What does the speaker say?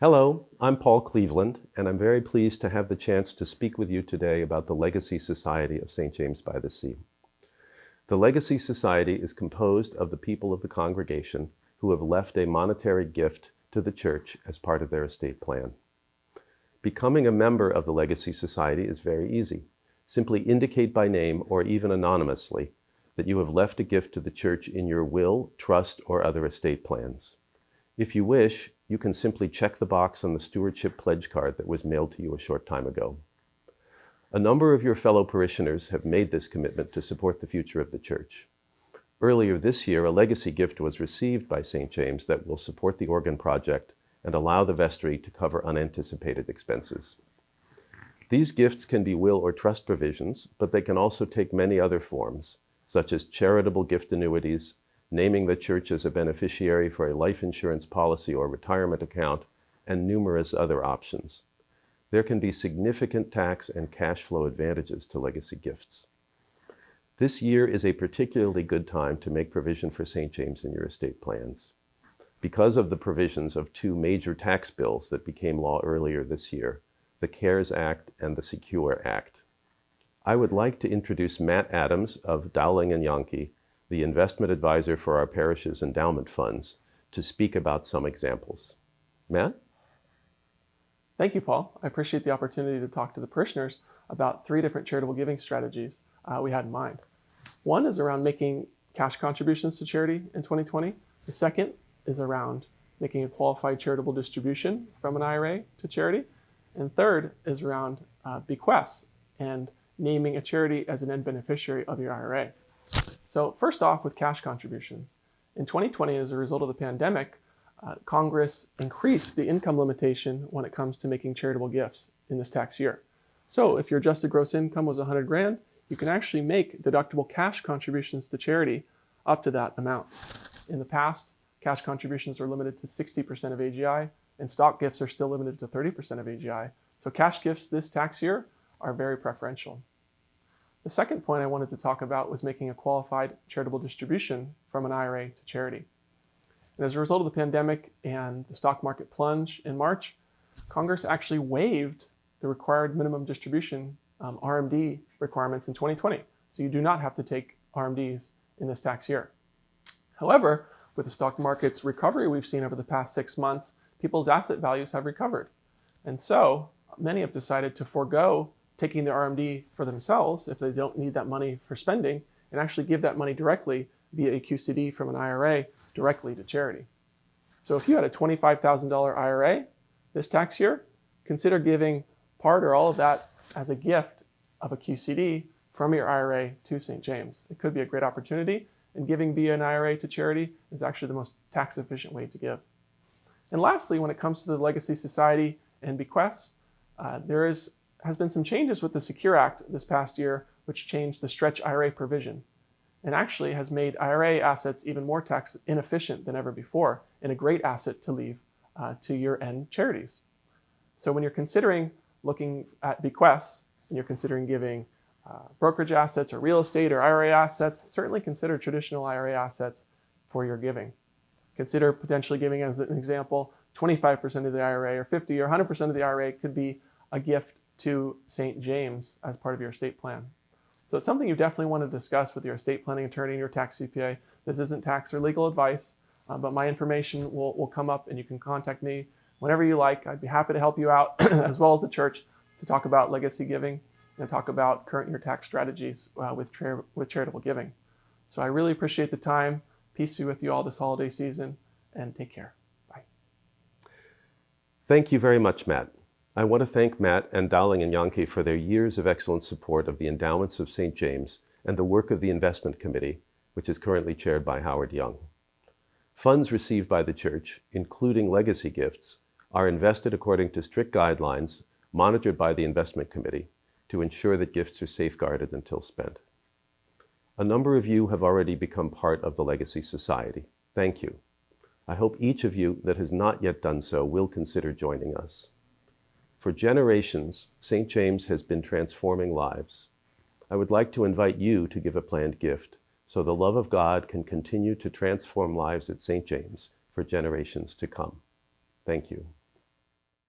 Hello, I'm Paul Cleveland, and I'm very pleased to have the chance to speak with you today about the Legacy Society of St. James by the Sea. The Legacy Society is composed of the people of the congregation who have left a monetary gift to the church as part of their estate plan. Becoming a member of the Legacy Society is very easy. Simply indicate by name or even anonymously that you have left a gift to the church in your will, trust, or other estate plans. If you wish, you can simply check the box on the Stewardship pledge card that was mailed to you a short time ago. A number of your fellow parishioners have made this commitment to support the future of the church. Earlier this year, a legacy gift was received by St. James that will support the organ project and allow the vestry to cover unanticipated expenses. These gifts can be will or trust provisions, but they can also take many other forms, such as charitable gift annuities, naming the church as a beneficiary for a life insurance policy or retirement account, and numerous other options. There can be significant tax and cash flow advantages to legacy gifts. This year is a particularly good time to make provision for St. James in your estate plans. Because of the provisions of two major tax bills that became law earlier this year, the CARES Act and the Secure Act. I would like to introduce Matt Adams of Dowling & Yankee, the investment advisor for our parish's endowment funds, to speak about some examples. Matt? Thank you, Paul. I appreciate the opportunity to talk to the parishioners about 3 different charitable giving strategies we had in mind. One is around making cash contributions to charity in 2020. The second is around making a qualified charitable distribution from an IRA to charity. And third is around bequests and naming a charity as an end beneficiary of your IRA. So first off, with cash contributions. In 2020, as a result of the pandemic, Congress increased the income limitation when it comes to making charitable gifts in this tax year. So if your adjusted gross income was 100 grand, you can actually make deductible cash contributions to charity up to that amount. In the past, cash contributions were limited to 60% of AGI, and stock gifts are still limited to 30% of AGI. So cash gifts this tax year are very preferential. The second point I wanted to talk about was making a qualified charitable distribution from an IRA to charity. And as a result of the pandemic and the stock market plunge in March, Congress actually waived the required minimum distribution RMD requirements in 2020. So you do not have to take RMDs in this tax year. However, with the stock market's recovery we've seen over the past 6 months, people's asset values have recovered. And so many have decided to forego taking the RMD for themselves if they don't need that money for spending, and actually give that money directly via a QCD from an IRA directly to charity. So if you had a $25,000 IRA this tax year, consider giving part or all of that as a gift of a QCD from your IRA to St. James. It could be a great opportunity, and giving via an IRA to charity is actually the most tax efficient way to give. And lastly, when it comes to the Legacy Society and bequests, there has been some changes with the Secure Act this past year, which changed the stretch IRA provision, and actually has made IRA assets even more tax inefficient than ever before, and a great asset to leave to your end charities. So when you're considering looking at bequests, and you're considering giving brokerage assets or real estate or IRA assets, certainly consider traditional IRA assets for your giving. Consider potentially giving, as an example, 25% of the IRA or 50 or 100% of the IRA could be a gift to St. James as part of your estate plan. So it's something you definitely want to discuss with your estate planning attorney and your tax CPA. This isn't tax or legal advice, but my information will come up and you can contact me whenever you like. I'd be happy to help you out, as well as the church, to talk about legacy giving and talk about current year tax strategies with charitable giving. So I really appreciate the time. Peace be with you all this holiday season, and take care. Bye. Thank you very much, Matt. I want to thank Matt and Dowling & Yankee for their years of excellent support of the endowments of St. James and the work of the Investment Committee, which is currently chaired by Howard Young. Funds received by the church, including legacy gifts, are invested according to strict guidelines monitored by the Investment Committee to ensure that gifts are safeguarded until spent. A number of you have already become part of the Legacy Society. Thank you. I hope each of you that has not yet done so will consider joining us. For generations, St. James has been transforming lives. I would like to invite you to give a planned gift so the love of God can continue to transform lives at St. James for generations to come. Thank you.